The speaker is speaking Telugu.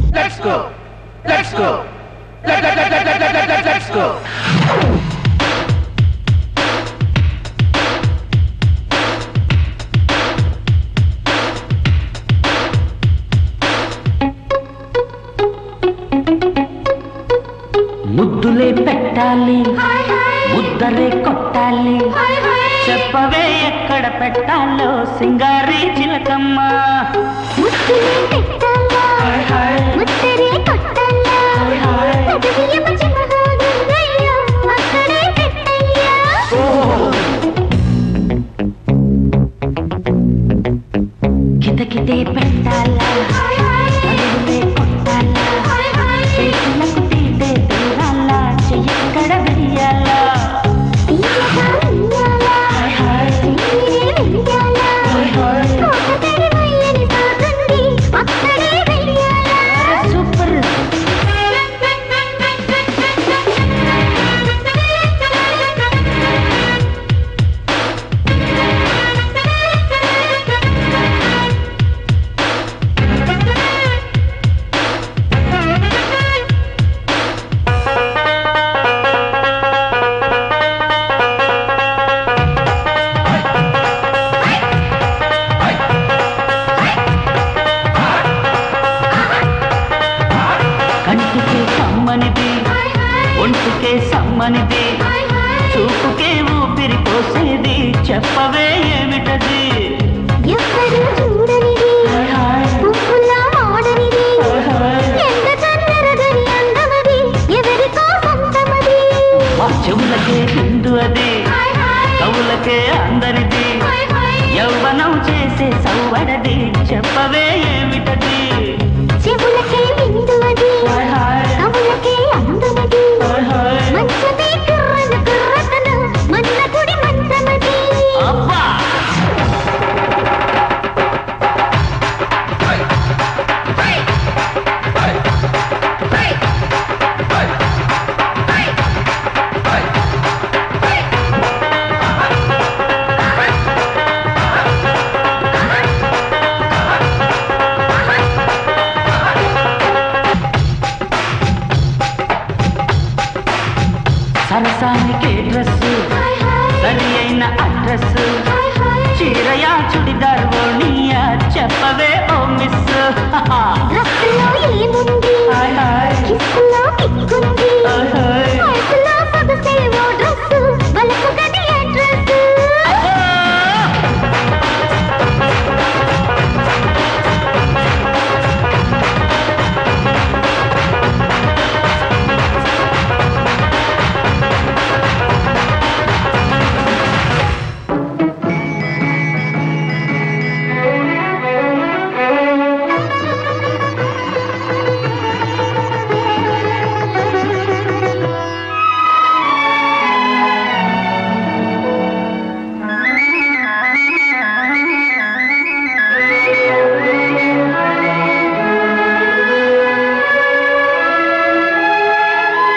Let's go. Let's go. Let's go. ముద్దులే పెట్టాలి ముద్దలే కొట్టాలి చెప్పవే ఎక్కడ పెట్టాలో సింగారి చిలకమ్మ కితకితే పెట్టాలా అడుగులే కొట్టాలా చేతులకు తీటే తీరాలా చెయ్యక్కడ వెయ్యాలా సూపర్ ఒంటికే సమ్మనిది చూపుకే ఊపిరి పోసేది చెప్పవే ఏమిటది ఎవ్వరూ చూడనిది పువ్వులా ఆడనిది ఎంత చల్లరగని అందమది ఎవరికో సొంతమది మా చెవులకే హిందు అది కవులకే అందరిది యవ్వనం చేసే సౌవడది చెప్పవే ఏమిటది చెవులకే హిందు అది కవులకే అందమది మంచమే కుర్రన కుర్రతన మన్న గుడి మంచమది అబ్బా సరసానికే డ్రెస్సు సరి అయిన అడ్రస్ చీరయా చుడిదార్ ఓణియా చెప్పవే ఓ మిస్ రక్తంలో ఏముంది కిస్సులో కిక్కుంది